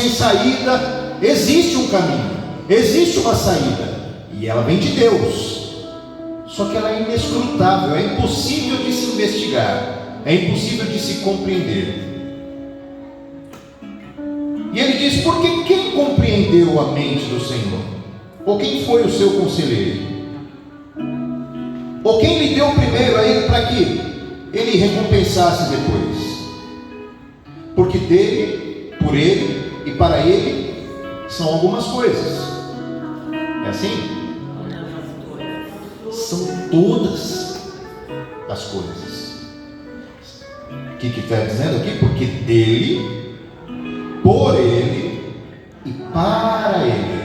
sem saída. Existe um caminho, existe uma saída, e ela vem de Deus. Só que ela é inescrutável, é impossível de se investigar, é impossível de se compreender. E ele diz: porque quem compreendeu a mente do Senhor? Ou quem foi o seu conselheiro? Ou quem lhe deu primeiro a ele para que ele recompensasse depois? Porque dele, por ele e para ele são algumas coisas. É assim? São todas as coisas. O que está dizendo aqui? Porque dele, por ele e para ele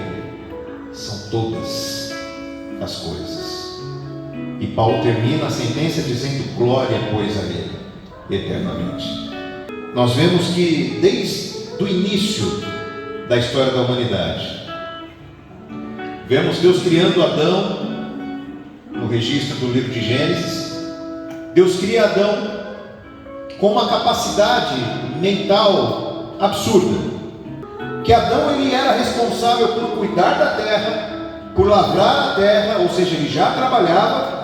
são todas as coisas. E Paulo termina a sentença dizendo: glória, pois, a ele eternamente. Nós vemos que desde o início da história da humanidade, vemos Deus criando Adão. No registro do livro de Gênesis, Deus cria Adão com uma capacidade mental absurda. Que Adão, ele era responsável por cuidar da terra, por lavrar a terra, ou seja, ele já trabalhava.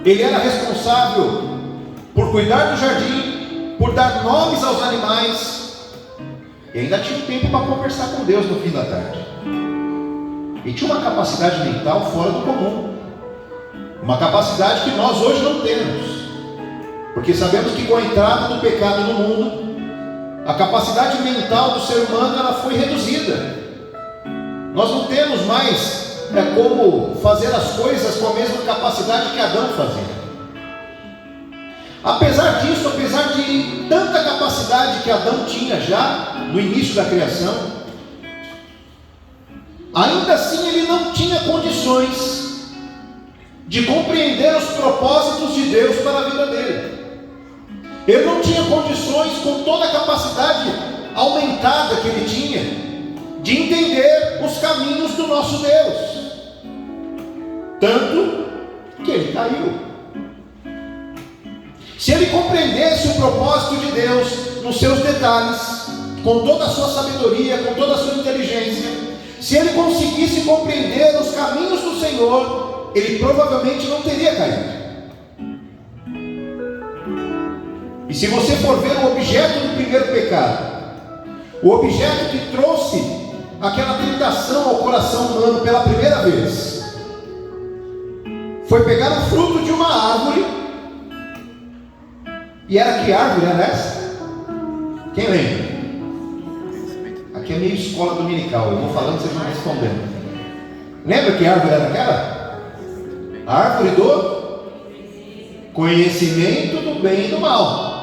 Ele era responsável por cuidar do jardim, por dar nomes aos animais, e ainda tinha um tempo para conversar com Deus no fim da tarde. E tinha uma capacidade mental fora do comum, uma capacidade que nós hoje não temos, porque sabemos que com a entrada do pecado no mundo, a capacidade mental do ser humano ela foi reduzida. Nós não temos mais como fazer as coisas com a mesma capacidade que Adão fazia. Apesar disso, apesar de tanta capacidade que Adão tinha já no início da criação, ainda assim ele não tinha condições de compreender os propósitos de Deus para a vida dele. Ele não tinha condições, com toda a capacidade aumentada que ele tinha, de entender os caminhos do nosso Deus. Tanto que ele caiu. Se ele compreendesse o propósito de Deus nos seus detalhes, com toda a sua sabedoria, com toda a sua inteligência, se ele conseguisse compreender os caminhos do Senhor, ele provavelmente não teria caído. E se você for ver o objeto do primeiro pecado, o objeto que trouxe aquela tentação ao coração humano pela primeira vez, foi pegar o fruto de uma árvore. E era que árvore era essa? Quem lembra? Aqui é meio escola dominical, eu vou falando, vocês vão respondendo. Lembra que árvore era aquela? A árvore do conhecimento do bem e do mal.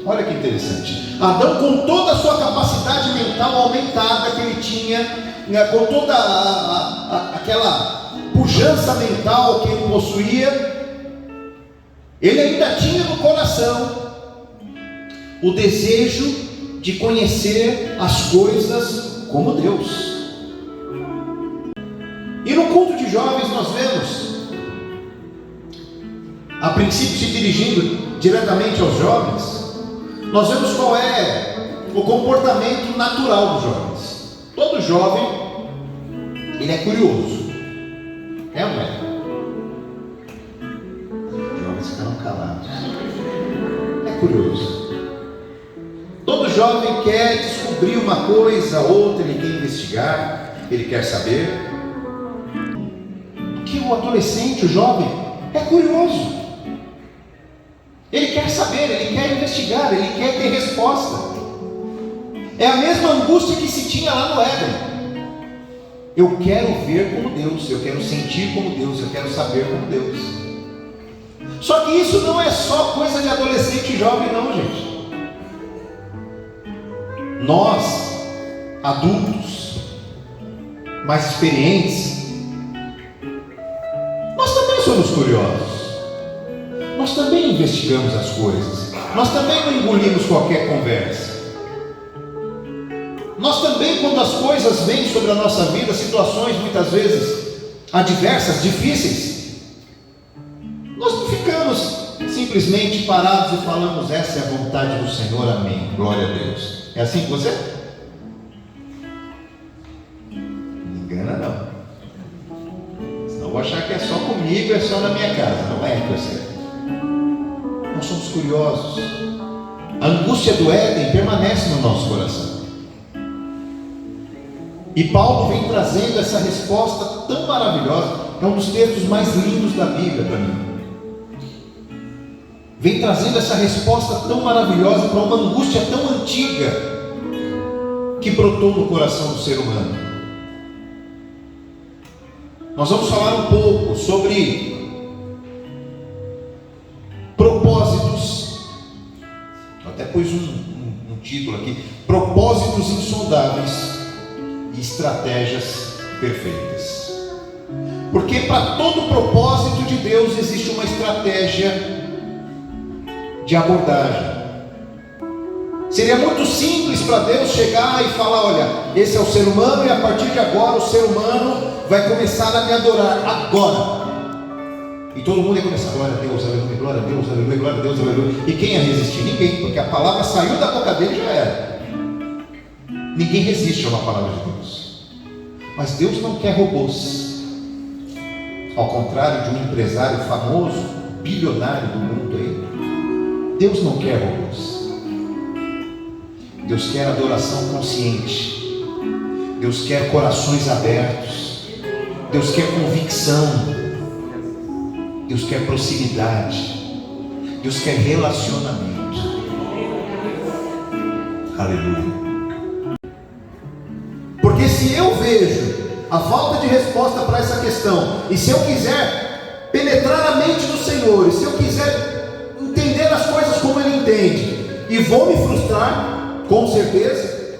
Olha que interessante. Adão, com toda a sua capacidade mental aumentada que ele tinha, com toda aquela pujança mental que ele possuía, ele ainda tinha no coração o desejo de conhecer as coisas como Deus. E no culto de jovens nós vemos, a princípio se dirigindo diretamente aos jovens, nós vemos qual é o comportamento natural dos jovens. Todo jovem, ele é curioso. É ou não é? Os jovens ficaram calados. É curioso. Todo jovem quer descobrir uma coisa, outra, ele quer investigar, ele quer saber. Que o adolescente, o jovem, é curioso. Ele quer saber, ele quer investigar, ele quer ter resposta. É a mesma angústia que se tinha lá no Éden. Eu quero ver como Deus, eu quero sentir como Deus, eu quero saber como Deus. Só que isso não é só coisa de adolescente e jovem não, gente. Nós, adultos, mais experientes, nós também somos curiosos. Nós também investigamos as coisas. Nós também não engolimos qualquer conversa. Nós também, quando as coisas vêm sobre a nossa vida, situações muitas vezes adversas, difíceis, nós não ficamos simplesmente parados e falamos: essa é a vontade do Senhor, amém, glória a Deus. É assim com você? Não engana não. Senão eu vou achar que é só comigo, é só na minha casa. Não é que eu sei. Nós somos curiosos. A angústia do Éden permanece no nosso coração. E Paulo vem trazendo essa resposta tão maravilhosa. É um dos textos mais lindos da Bíblia para mim. Vem trazendo essa resposta tão maravilhosa para uma angústia tão antiga que brotou no coração do ser humano. Nós vamos falar um pouco sobre propósitos. Eu até pus um título aqui: propósitos insondáveis e estratégias perfeitas. Porque para todo propósito de Deus existe uma estratégia de abordagem. Seria muito simples para Deus chegar e falar: olha, esse é o ser humano e a partir de agora o ser humano vai começar a me adorar agora. E todo mundo ia começar: glória a Deus, aleluia, glória a Deus, aleluia, glória a Deus, aleluia. E quem ia resistir? Ninguém, porque a palavra saiu da boca dele e já era. Ninguém resiste a uma palavra de Deus. Mas Deus não quer robôs. Ao contrário de um empresário famoso, bilionário do mundo aí, Deus não quer robôs. Deus quer adoração consciente. Deus quer corações abertos. Deus quer convicção. Deus quer proximidade. Deus quer relacionamento. Aleluia. Porque se eu vejo a falta de resposta para essa questão, e se eu quiser penetrar a mente do Senhor, e se eu quiser entender as coisas como Ele entende, e vou me frustrar, com certeza,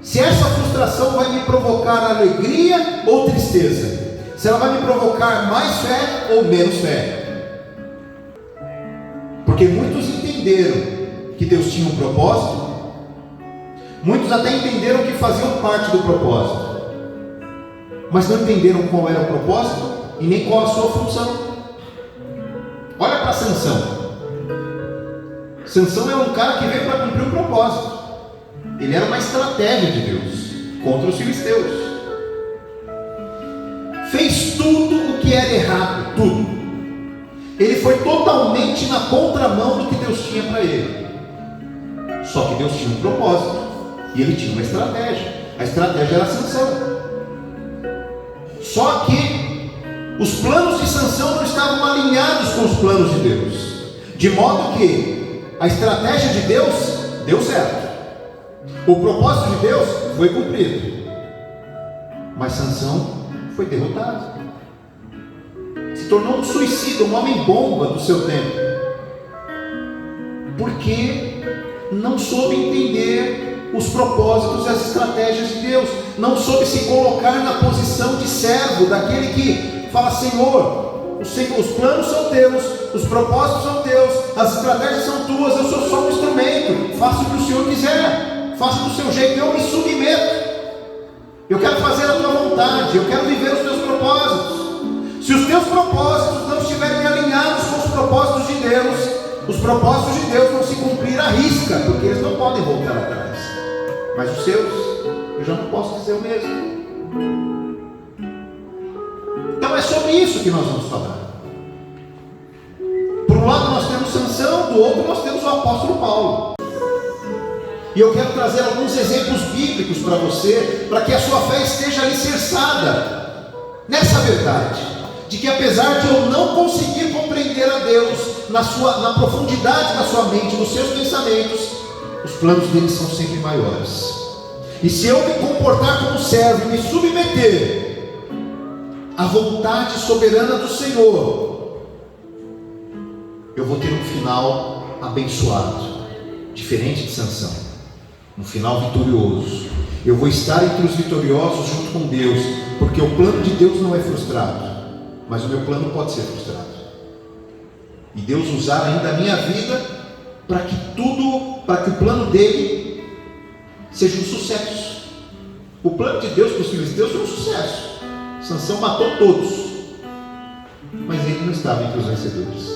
se essa frustração vai me provocar alegria ou tristeza, se ela vai me provocar mais fé ou menos fé. Porque muitos entenderam que Deus tinha um propósito, muitos até entenderam que faziam parte do propósito, mas não entenderam qual era o propósito e nem qual a sua função. Olha para Sansão. Sansão é um cara que veio para cumprir o propósito. Ele era uma estratégia de Deus contra os filisteus. Fez tudo o que era errado, tudo. Ele foi totalmente na contramão do que Deus tinha para ele. Só que Deus tinha um propósito e ele tinha uma estratégia. A estratégia era Sansão. Só que os planos de Sansão não estavam alinhados com os planos de Deus, de modo que a estratégia de Deus deu certo, o propósito de Deus foi cumprido, mas Sansão foi derrotado, se tornou um suicida, um homem bomba do seu tempo, porque não soube entender os propósitos e as estratégias de Deus, não soube se colocar na posição de servo, daquele que fala: Senhor, os planos são teus, os propósitos são teus, as estratégias são tuas, eu sou só um instrumento, faça o que o Senhor quiser, faça do seu jeito, eu me submeto, eu quero fazer a tua vontade, eu quero viver os teus propósitos. Se os teus propósitos não estiverem alinhados com os propósitos de Deus, os propósitos de Deus vão se cumprir à risca, porque eles não podem voltar atrás. Mas os seus, eu já não posso dizer o mesmo. Então é sobre isso que nós vamos falar. Por um lado nós temos Sansão, do outro nós temos o apóstolo Paulo. E eu quero trazer alguns exemplos bíblicos para você, para que a sua fé esteja alicerçada nessa verdade, de que apesar de eu não conseguir compreender a Deus na profundidade da sua mente, nos seus pensamentos, os planos dele são sempre maiores. E se eu me comportar como servo e me submeter à vontade soberana do Senhor, eu vou ter um final abençoado, diferente de Sansão, um final vitorioso. Eu vou estar entre os vitoriosos junto com Deus, porque o plano de Deus não é frustrado, mas o meu plano pode ser frustrado. E Deus usar ainda a minha vida para que o plano dele seja um sucesso. O plano de Deus para os filhos de Deus foi um sucesso. Sansão matou todos, mas ele não estava entre os vencedores.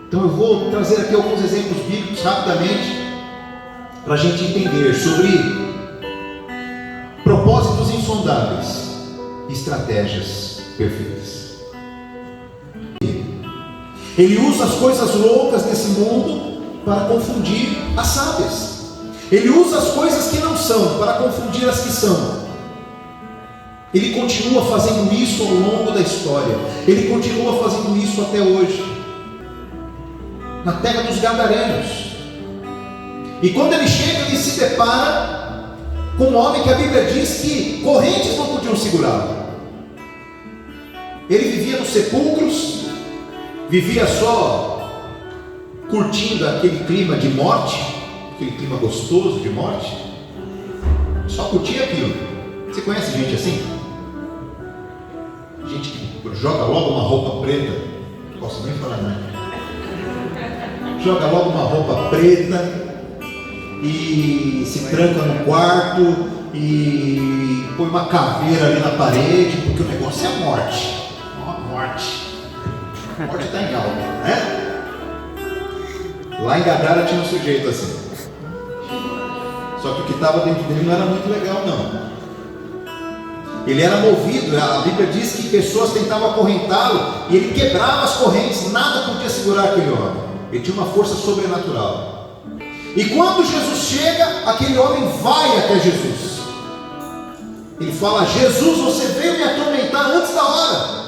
Então eu vou trazer aqui alguns exemplos bíblicos rapidamente, para a gente entender sobre propósitos insondáveis e estratégias perfeitas. Ele usa as coisas loucas desse mundo para confundir as sábias. Ele usa as coisas que não são para confundir as que são. Ele continua fazendo isso ao longo da história. Ele continua fazendo isso até hoje. Na terra dos Gadarenos. E quando ele chega, ele se depara com um homem que a Bíblia diz que correntes não podiam segurá-lo. Ele vivia nos sepulcros, vivia só curtindo aquele clima de morte, aquele clima gostoso de morte, só curtia aquilo. Você conhece gente assim? Gente que joga logo uma roupa preta, não posso nem falar nada. Joga logo uma roupa preta e se tranca no quarto e põe uma caveira ali na parede, porque o negócio é a morte. Uma morte. A morte está em alta, né? Lá em Gadara tinha um sujeito assim. Só que o que estava dentro dele não era muito legal, não. Ele era movido, a Bíblia diz que pessoas tentavam acorrentá-lo e ele quebrava as correntes, nada podia segurar aquele homem. Ele tinha uma força sobrenatural. E quando Jesus chega, aquele homem vai até Jesus. Ele fala: Jesus, você veio me atormentar antes da hora.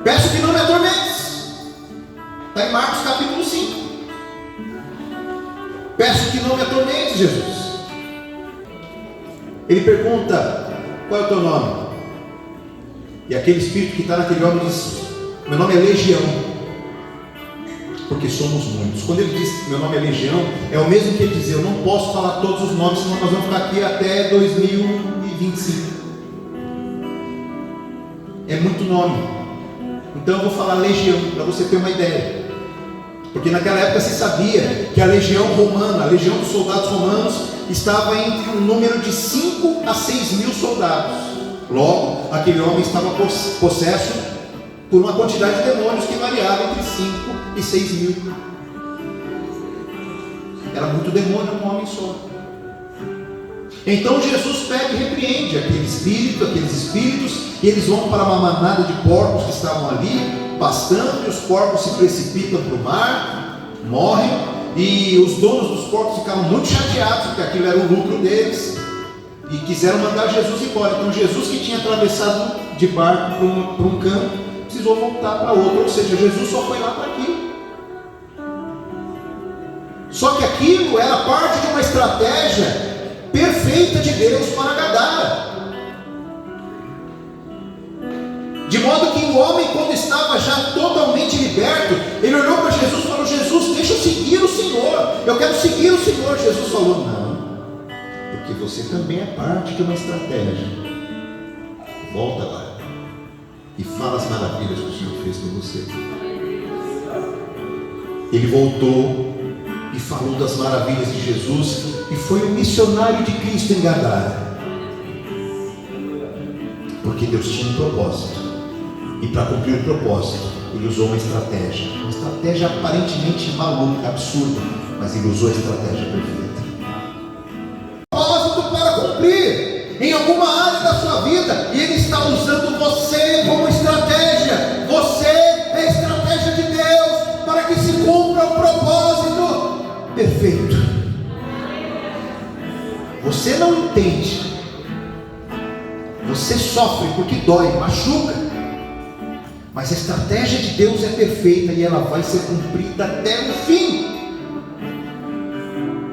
Peço que não me atormentes. Está em Marcos capítulo 5. Peço que não me atormentes, Jesus. Ele pergunta: qual é o teu nome? E aquele espírito que está naquele homem diz: meu nome é Legião, porque somos muitos. Quando ele diz meu nome é Legião, é o mesmo que ele dizer: eu não posso falar todos os nomes, senão nós vamos ficar aqui até 2025. É muito nome. Então eu vou falar Legião, para você ter uma ideia. Porque naquela época se sabia que a legião romana, a legião dos soldados romanos, estava entre um número de 5 a 6 mil soldados. Logo, aquele homem estava possesso por uma quantidade de demônios que variava entre 5 e 6 mil. Era muito demônio num homem só. Então Jesus pega e repreende aqueles espíritos, e eles vão para uma manada de porcos que estavam ali, pastando, e os porcos se precipitam para o mar, morrem, e os donos dos porcos ficaram muito chateados, porque aquilo era o lucro deles, e quiseram mandar Jesus embora. Então Jesus, que tinha atravessado de barco para um campo, precisou voltar para outro, ou seja, Jesus só foi lá para aquilo. Só que aquilo era parte de uma estratégia perfeita de Deus para Gadara. De modo que o homem, quando estava já totalmente liberto, ele olhou para Jesus e falou: Jesus, deixa eu seguir o Senhor, eu quero seguir o Senhor. Jesus falou: não, porque você também é parte de uma estratégia. Volta lá e fala as maravilhas que o Senhor fez por você. Ele voltou e falou das maravilhas de Jesus, e foi um missionário de Cristo em Gadara, porque Deus tinha um propósito, e para cumprir o propósito ele usou uma estratégia aparentemente maluca, absurda, mas ele usou a estratégia perfeita. Propósito para cumprir em alguma área da sua vida, e ele está usando você como estratégia. Você é a estratégia de Deus para que se cumpra o propósito perfeito. Você não entende, você sofre porque dói, machuca, mas a estratégia de Deus é perfeita e ela vai ser cumprida até o fim.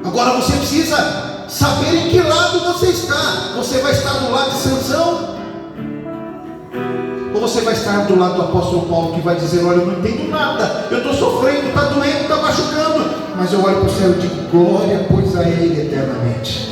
Agora você precisa saber em que lado você está. Você vai estar do lado de Sansão, ou você vai estar do lado do apóstolo Paulo, que vai dizer: olha, eu não entendo nada, eu estou sofrendo, está doendo, está machucando, mas eu olho para o céu e digo: glória, pois a Ele eternamente.